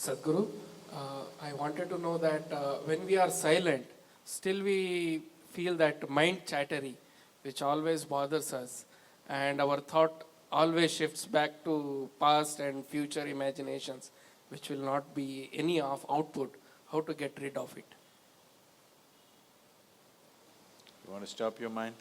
Sadguru, I wanted to know that when we are silent, still we feel that mind chattery, which always bothers us, and our thought always shifts back to past and future imaginations, which will not be any of output. How to get rid of it? You want to stop your mind?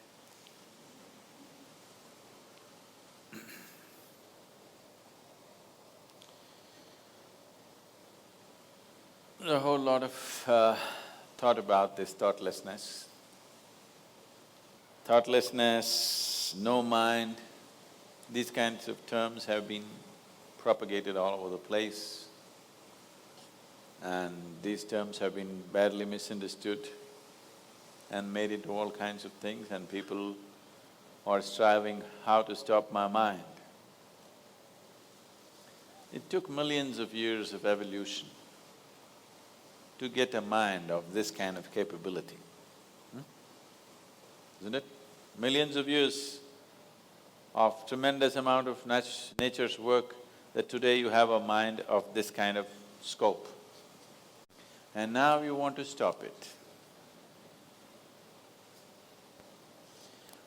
A whole lot of thought about this thoughtlessness. Thoughtlessness, no mind, these kinds of terms have been propagated all over the place, and these terms have been badly misunderstood and made into all kinds of things, and people are striving how to stop my mind. It took millions of years of evolution to get a mind of this kind of capability, isn't it? Millions of years of tremendous amount of nature's work that today you have a mind of this kind of scope. And now you want to stop it.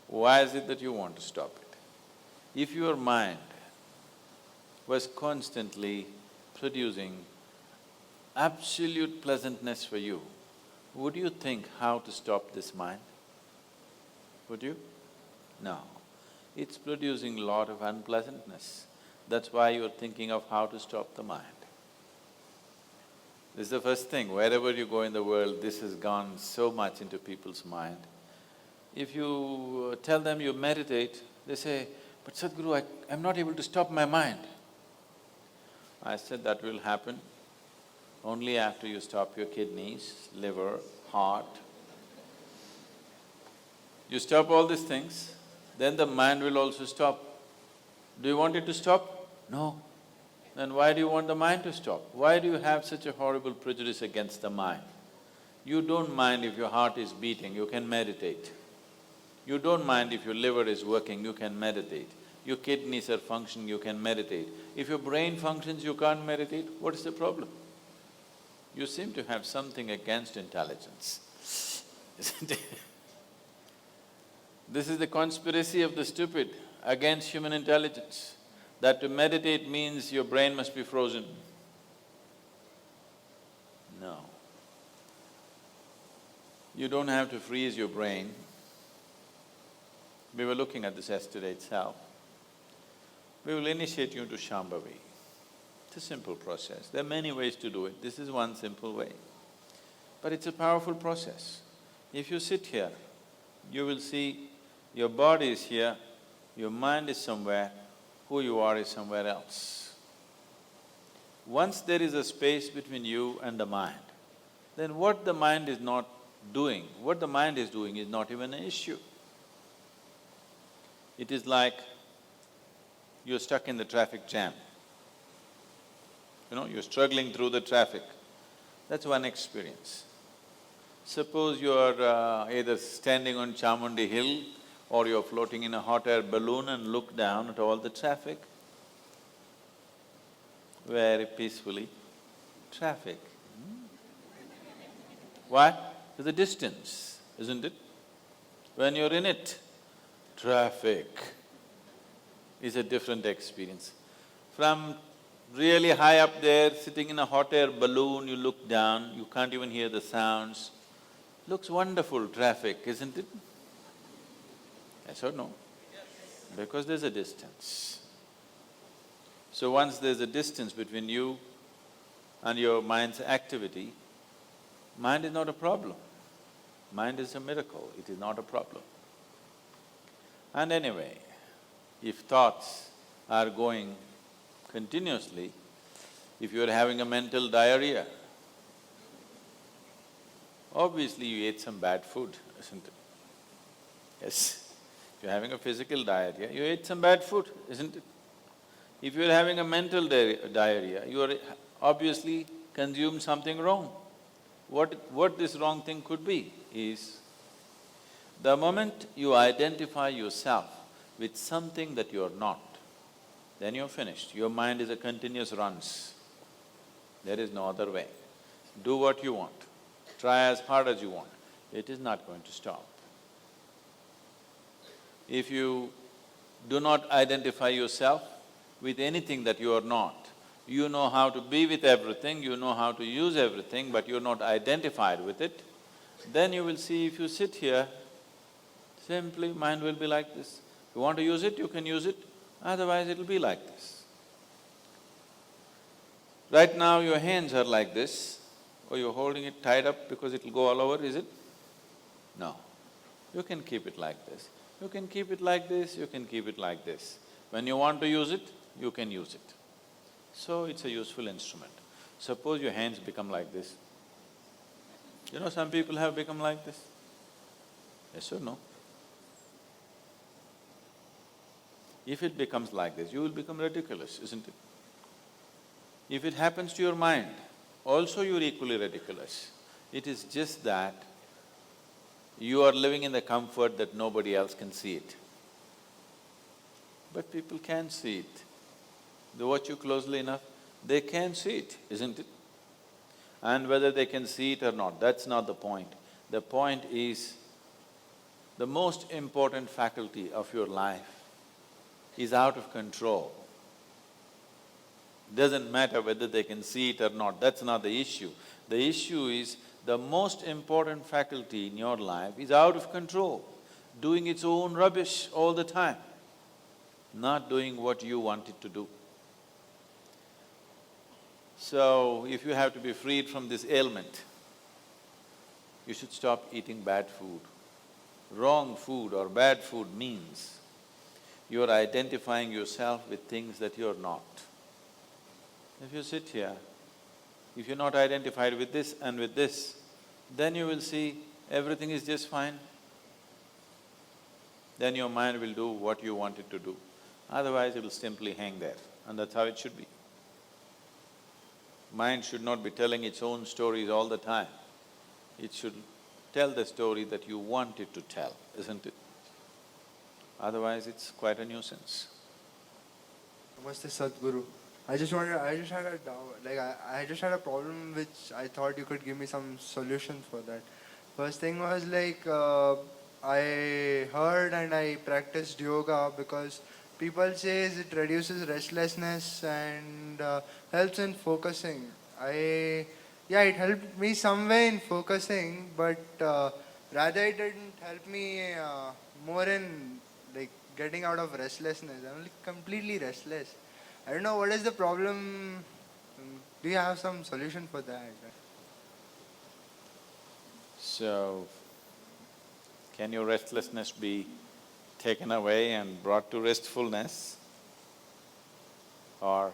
Why is it that you want to stop it? If your mind was constantly producing absolute pleasantness for you, would you think how to stop this mind? Would you? No. It's producing a lot of unpleasantness. That's why you're thinking of how to stop the mind. This is the first thing, wherever you go in the world, this has gone so much into people's mind. If you tell them you meditate, they say, "But Sadhguru, I'm not able to stop my mind." I said, that will happen only after you stop your kidneys, liver, heart. You stop all these things, then the mind will also stop. Do you want it to stop? No. Then why do you want the mind to stop? Why do you have such a horrible prejudice against the mind? You don't mind if your heart is beating, you can meditate. You don't mind if your liver is working, you can meditate. Your kidneys are functioning, you can meditate. If your brain functions, you can't meditate, what is the problem? You seem to have something against intelligence, isn't it? This is the conspiracy of the stupid against human intelligence, that to meditate means your brain must be frozen. No. You don't have to freeze your brain. We were looking at this yesterday itself. We will initiate you into Shambhavi. It's a simple process. There are many ways to do it. This is one simple way. But it's a powerful process. If you sit here, you will see your body is here, your mind is somewhere, who you are is somewhere else. Once there is a space between you and the mind, then what the mind is not doing, what the mind is doing is not even an issue. It is like you're stuck in the traffic jam. You're struggling through the traffic. That's one experience. Suppose you're either standing on Chamundi Hill or you're floating in a hot air balloon and look down at all the traffic. Very peacefully, traffic. Why? There's a distance, isn't it? When you're in it, traffic is a different experience. From really high up there, sitting in a hot air balloon, you look down, you can't even hear the sounds. Looks wonderful, traffic, isn't it? Yes or no? Because there's a distance. So once there's a distance between you and your mind's activity, mind is not a problem. Mind is a miracle, it is not a problem. And anyway, if thoughts are going continuously, if you're having a mental diarrhea, obviously you ate some bad food, isn't it? Yes. If you're having a physical diarrhea, you ate some bad food, isn't it? If you're having a mental diarrhea, you are obviously consumed something wrong. What this wrong thing could be is, the moment you identify yourself with something that you're not, then you're finished. Your mind is a continuous runs. There is no other way. Do what you want, try as hard as you want, it is not going to stop. If you do not identify yourself with anything that you are not, you know how to be with everything, you know how to use everything, but you're not identified with it, then you will see if you sit here, simply mind will be like this. If you want to use it, you can use it, otherwise it'll be like this. Right now your hands are like this, or you're holding it tied up because it'll go all over, is it? No. You can keep it like this. You can keep it like this, you can keep it like this. When you want to use it, you can use it. So it's a useful instrument. Suppose your hands become like this. You know, some people have become like this. Yes or no? If it becomes like this, you will become ridiculous, isn't it? If it happens to your mind, also you're equally ridiculous. It is just that you are living in the comfort that nobody else can see it. But people can see it. They watch you closely enough, they can see it, isn't it? And whether they can see it or not, that's not the point. The point is, the most important faculty of your life is out of control. Doesn't matter whether they can see it or not, that's not the issue. The issue is, the most important faculty in your life is out of control, doing its own rubbish all the time, not doing what you want it to do. So, if you have to be freed from this ailment, you should stop eating bad food. Wrong food or bad food means you're identifying yourself with things that you're not. If you sit here, if you're not identified with this and with this, then you will see everything is just fine. Then your mind will do what you want it to do. Otherwise, it will simply hang there, and that's how it should be. Mind should not be telling its own stories all the time. It should tell the story that you want it to tell, isn't it? Otherwise, it's quite a nuisance. Namaste Sadguru. I just had a doubt, I just had a problem which I thought you could give me some solutions for that. First thing was I heard and I practiced yoga because people say it reduces restlessness and helps in focusing. Yeah, it helped me some way in focusing, but rather it didn't help me more in getting out of restlessness. I'm completely restless. I don't know what is the problem. Do you have some solution for that? So, can your restlessness be taken away and brought to restfulness? Or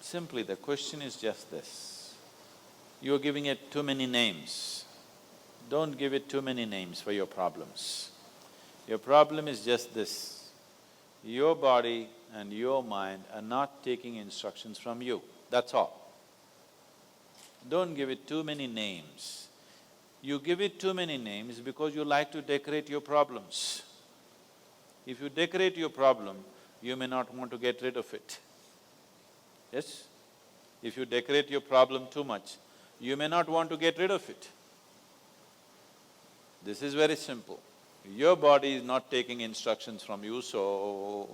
simply the question is just this, you're giving it too many names. Don't give it too many names for your problems. Your problem is just this, your body and your mind are not taking instructions from you, that's all. Don't give it too many names. You give it too many names because you like to decorate your problems. If you decorate your problem, you may not want to get rid of it. Yes? If you decorate your problem too much, you may not want to get rid of it. This is very simple. Your body is not taking instructions from you, so…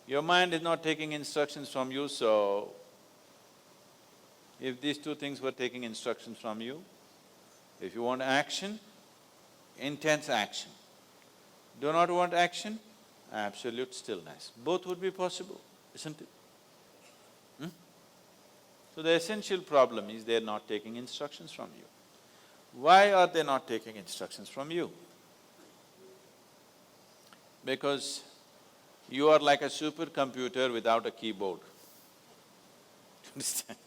Your mind is not taking instructions from you, so… If these two things were taking instructions from you, if you want action, intense action. Do not want action, absolute stillness. Both would be possible, isn't it? So the essential problem is they're not taking instructions from you. Why are they not taking instructions from you? Because you are like a supercomputer without a keyboard. Understand?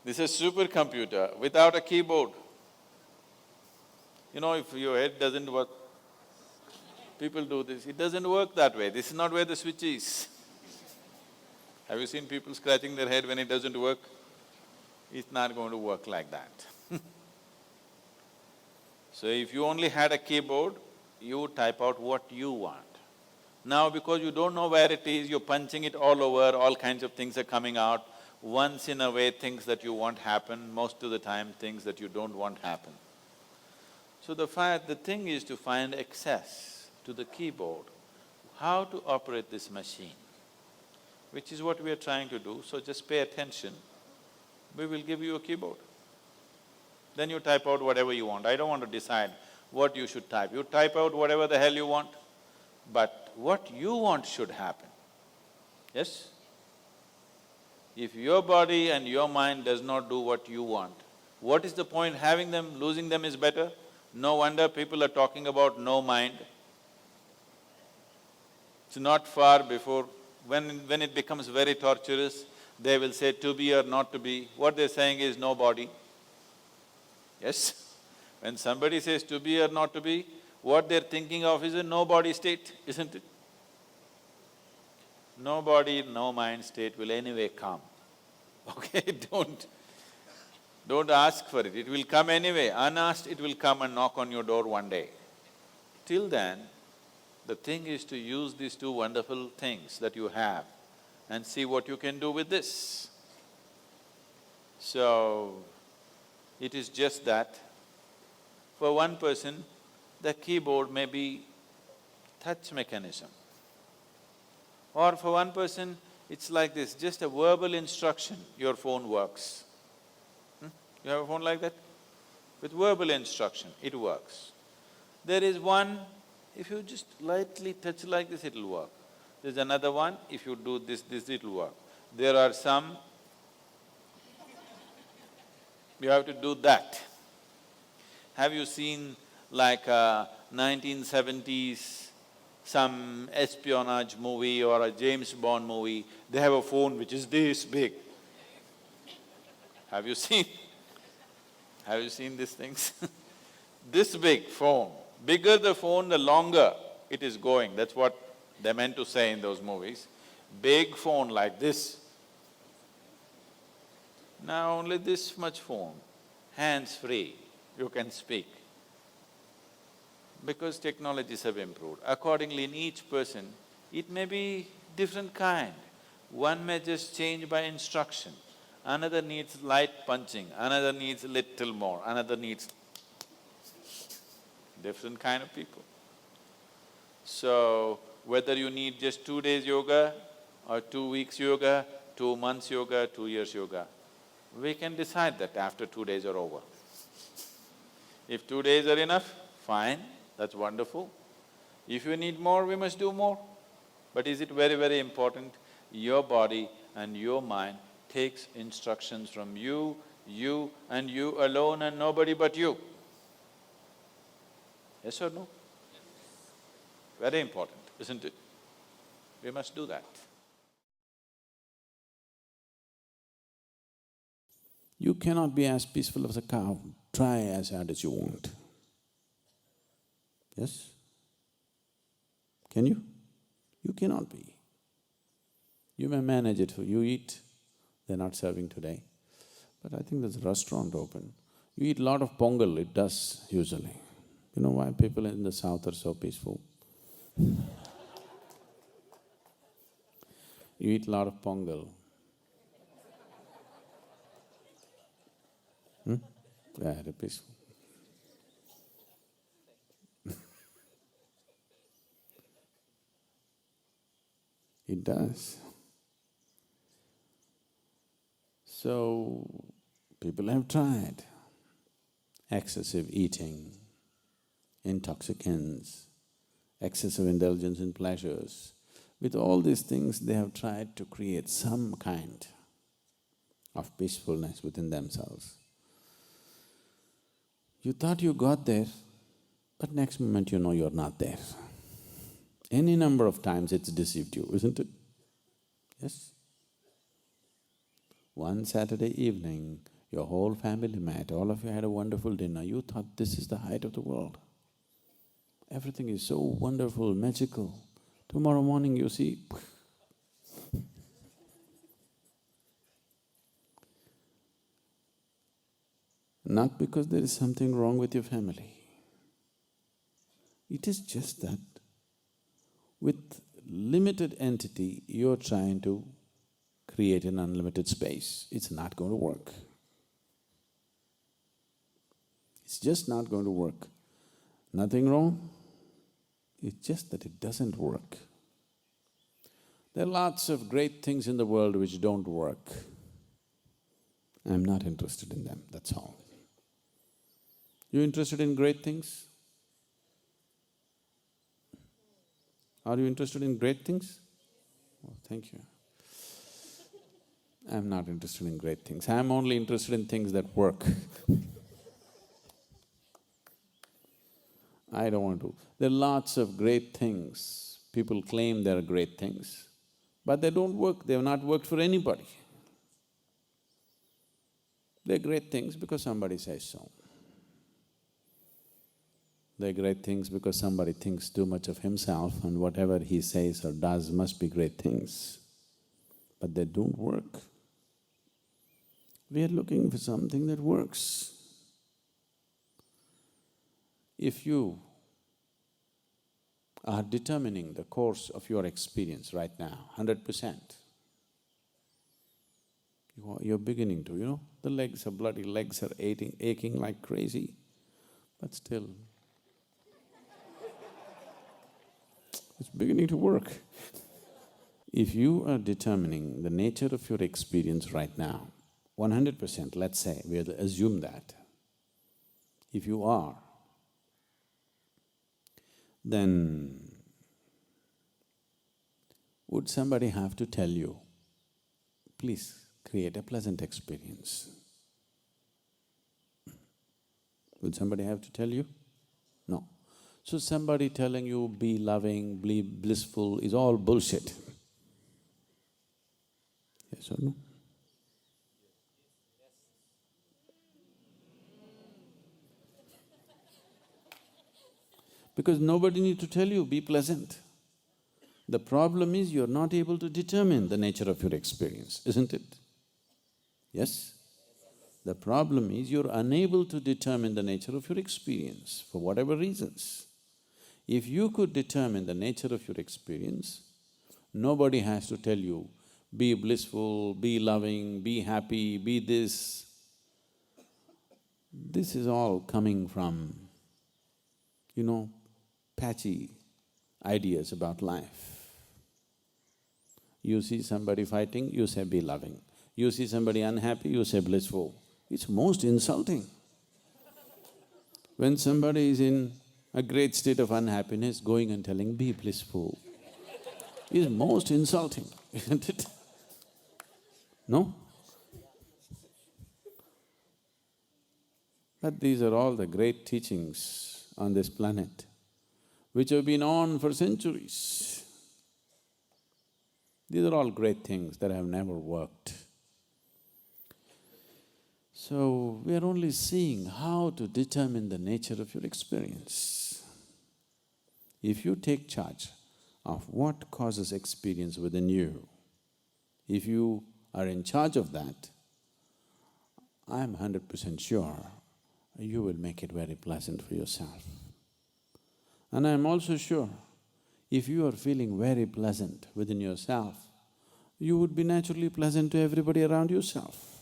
This is a supercomputer without a keyboard. You know, if your head doesn't work, people do this, it doesn't work that way, this is not where the switch is. Have you seen people scratching their head when it doesn't work? It's not going to work like that. So if you only had a keyboard, you would type out what you want. Now because you don't know where it is, you're punching it all over, all kinds of things are coming out. Once in a way, things that you want happen, most of the time things that you don't want happen. So the thing is to find access to the keyboard, how to operate this machine, which is what we are trying to do. So just pay attention, we will give you a keyboard. Then you type out whatever you want. I don't want to decide what you should type. You type out whatever the hell you want, but what you want should happen. Yes? If your body and your mind does not do what you want, what is the point having them? Losing them is better. No wonder people are talking about no mind. It's not far before, when it becomes very torturous, they will say to be or not to be. What they're saying is no body. Yes? When somebody says to be or not to be, what they're thinking of is a no-body state, isn't it? No body, no mind state will anyway come, okay? Don't ask for it will come anyway. Unasked, it will come and knock on your door one day. Till then, the thing is to use these two wonderful things that you have and see what you can do with this. So, it is just that. For one person, the keyboard may be touch mechanism. Or for one person, it's like this, just a verbal instruction, your phone works. You have a phone like that? With verbal instruction, it works. There is one, if you just lightly touch like this, it'll work. There's another one, if you do this, it'll work. There are some, you have to do that. Have you seen like 1970s some espionage movie or a James Bond movie, they have a phone which is this big. Have you seen? Have you seen these things? This big phone, bigger the phone, the longer it is going, that's what they meant to say in those movies. Big phone like this. Now only this much phone, hands-free, you can speak. Because technologies have improved. Accordingly, in each person, it may be different kind. One may just change by instruction, another needs light punching, another needs little more, another needs… different kind of people. So, whether you need just 2 days yoga or 2 weeks yoga, 2 months yoga, 2 years yoga, we can decide that after 2 days are over. If 2 days are enough, fine. That's wonderful. If you need more, we must do more. But is it very, very important? Your body and your mind takes instructions from you and you alone and nobody but you. Yes or no? Very important, isn't it? We must do that. You cannot be as peaceful as a cow. Try as hard as you want. Yes? Can you? You cannot be. You may manage it, you eat, they're not serving today, but I think there's a restaurant open. You eat a lot of pongal, it does usually. You know why people in the south are so peaceful? You eat a lot of pongal. Very peaceful. It does. So, people have tried excessive eating, intoxicants, excessive indulgence in pleasures. With all these things, they have tried to create some kind of peacefulness within themselves. You thought you got there, but next moment you know you're not there. Any number of times it's deceived you, isn't it? Yes? One Saturday evening, your whole family met, all of you had a wonderful dinner, you thought this is the height of the world. Everything is so wonderful, magical. Tomorrow morning you see, not because there is something wrong with your family. It is just that with limited entity, you're trying to create an unlimited space. It's not going to work. It's just not going to work. Nothing wrong, it's just that it doesn't work. There are lots of great things in the world which don't work. I'm not interested in them, that's all. You interested in great things? Are you interested in great things? Oh, thank you. I'm not interested in great things. I'm only interested in things that work. I don't want to. There are lots of great things. People claim they're great things, but they don't work, they've not worked for anybody. They're great things because somebody says so. They're great things because somebody thinks too much of himself and whatever he says or does must be great things. But they don't work. We are looking for something that works. If you are determining the course of your experience right now, 100%, you're beginning to, the bloody legs are aching like crazy, but still, it's beginning to work. If you are determining the nature of your experience right now, 100%, let's say, we'll assume that, if you are, then would somebody have to tell you, please create a pleasant experience? Would somebody have to tell you? No. So somebody telling you be loving, be blissful is all bullshit. Yes or no? Because nobody needs to tell you, be pleasant. The problem is you're not able to determine the nature of your experience, isn't it? Yes? The problem is you're unable to determine the nature of your experience for whatever reasons. If you could determine the nature of your experience, nobody has to tell you, be blissful, be loving, be happy, be this. This is all coming from, patchy ideas about life. You see somebody fighting, you say be loving. You see somebody unhappy, you say blissful. It's most insulting. When somebody is in a great state of unhappiness, going and telling be blissful is most insulting, isn't it? No? But these are all the great teachings on this planet, which have been on for centuries. These are all great things that have never worked. So, we are only seeing how to determine the nature of your experience. If you take charge of what causes experience within you, if you are in charge of that, I'm 100% sure you will make it very pleasant for yourself. And I'm also sure, if you are feeling very pleasant within yourself, you would be naturally pleasant to everybody around yourself.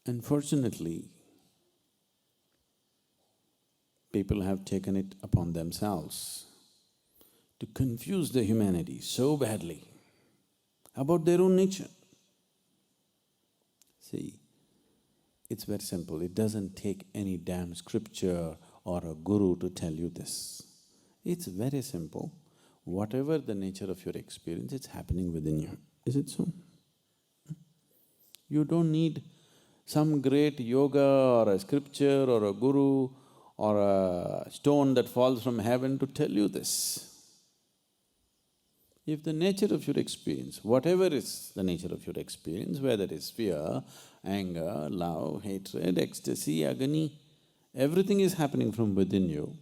Unfortunately, people have taken it upon themselves to confuse the humanity so badly about their own nature. See, it's very simple. It doesn't take any damn scripture or a guru to tell you this. It's very simple. Whatever the nature of your experience, it's happening within you. Is it so? You don't need some great yoga or a scripture or a guru or a stone that falls from heaven to tell you this. If the nature of your experience, whatever is the nature of your experience, whether it is fear, anger, love, hatred, ecstasy, agony, everything is happening from within you,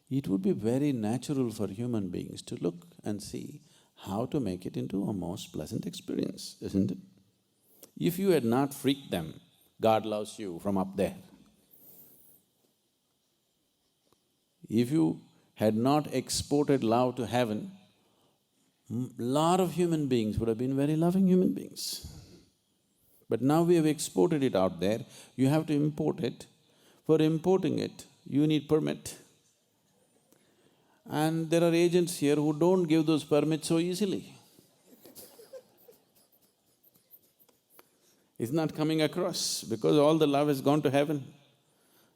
it would be very natural for human beings to look and see how to make it into a most pleasant experience, isn't it? If you had not freaked them, God loves you from up there. If you had not exported love to heaven, lot of human beings would have been very loving human beings. But now we have exported it out there, you have to import it. For importing it, you need permit. And there are agents here who don't give those permits so easily. It's not coming across because all the love has gone to heaven.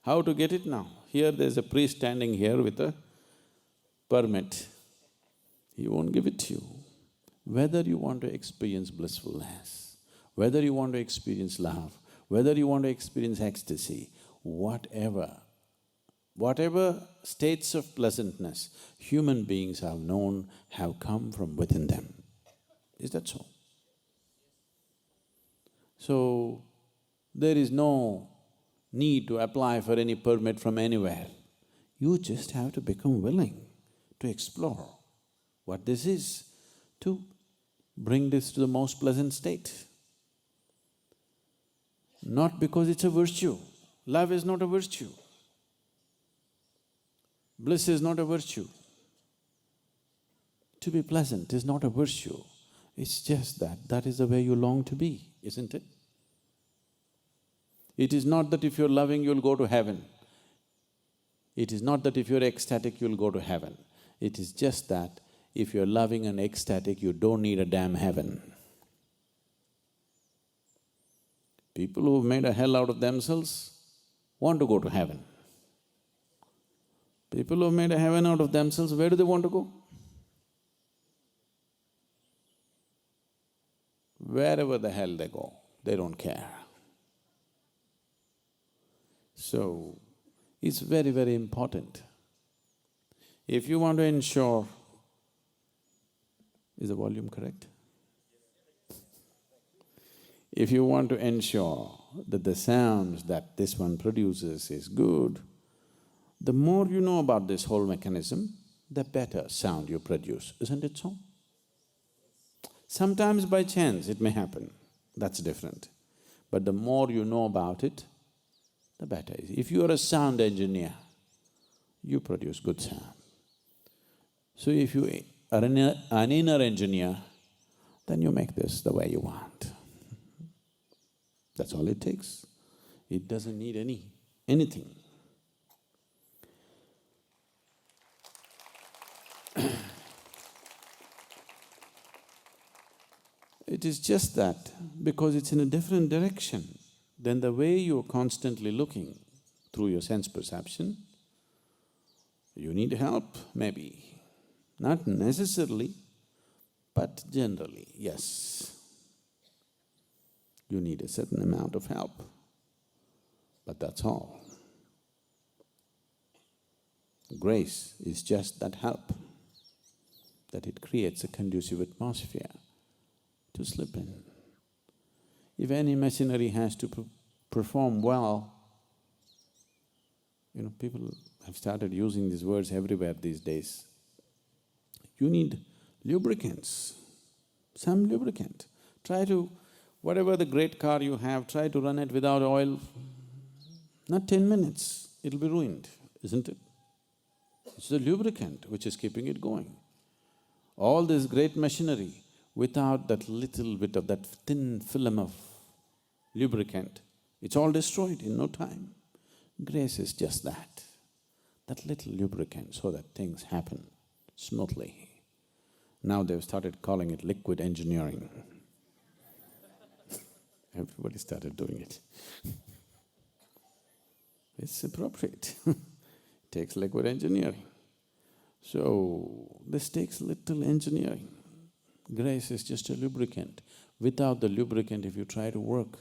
How to get it now? Here there's a priest standing here with a permit. He won't give it to you. Whether you want to experience blissfulness, whether you want to experience love, whether you want to experience ecstasy, whatever states of pleasantness human beings have known have come from within them. Is that so? So, there is no need to apply for any permit from anywhere. You just have to become willing to explore what this is, to bring this to the most pleasant state. Not because it's a virtue. Love is not a virtue. Bliss is not a virtue. To be pleasant is not a virtue. It's just that is the way you long to be, isn't it? It is not that if you're loving, you'll go to heaven. It is not that if you're ecstatic, you'll go to heaven. It is just that if you're loving and ecstatic, you don't need a damn heaven. People who've made a hell out of themselves want to go to heaven. People who've made a heaven out of themselves, where do they want to go? Wherever the hell they go, they don't care. So, it's very, very important. If you want to ensure… Is the volume correct? If you want to ensure that the sounds that this one produces is good, the more you know about this whole mechanism, the better sound you produce, isn't it so? Sometimes by chance it may happen, that's different. But the more you know about it, the better. If you are a sound engineer, you produce good sound. So if you are an inner engineer, then you make this the way you want. That's all it takes. It doesn't need anything. It is just that because it's in a different direction than the way you're constantly looking through your sense perception, you need help, maybe. Not necessarily, but generally, yes. You need a certain amount of help, but that's all. Grace is just that help, that it creates a conducive atmosphere to slip in. If any machinery has to perform well, people have started using these words everywhere these days. You need lubricants, some lubricant. Try to… whatever the great car you have, try to run it without oil. Not 10 minutes, it'll be ruined, isn't it? It's the lubricant which is keeping it going. All this great machinery, without that little bit of that thin film of lubricant, it's all destroyed in no time. Grace is just that little lubricant so that things happen smoothly. Now they've started calling it liquid engineering. Everybody started doing it. It's appropriate. Takes liquid engineering. So, this takes little engineering. Grace is just a lubricant. Without the lubricant, if you try to work,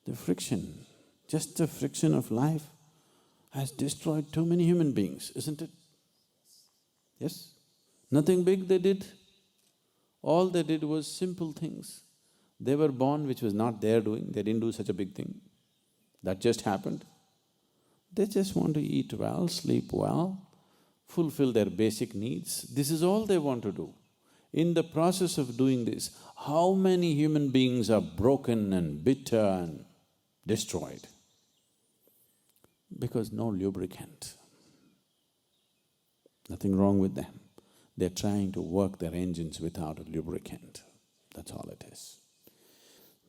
the friction, just the friction of life has destroyed too many human beings, isn't it? Yes? Nothing big they did. All they did was simple things. They were born which was not their doing, they didn't do such a big thing. That just happened. They just want to eat well, sleep well, fulfill their basic needs. This is all they want to do. In the process of doing this, how many human beings are broken and bitter and destroyed? Because no lubricant. Nothing wrong with them. They're trying to work their engines without a lubricant. That's all it is.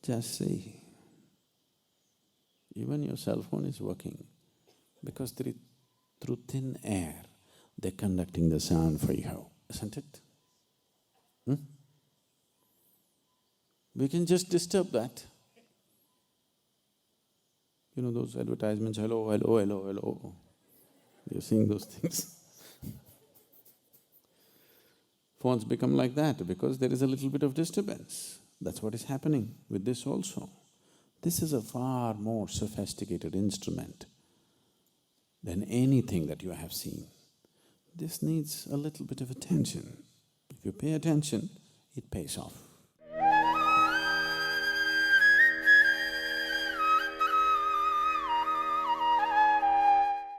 Just see, even your cell phone is working because through thin air, they're conducting the sound for you, isn't it? We can just disturb that. You know those advertisements, hello, hello, hello, hello. You're seeing those things. Phones become like that because there is a little bit of disturbance. That's what is happening with this also. This is a far more sophisticated instrument than anything that you have seen. This needs a little bit of attention. If you pay attention, it pays off.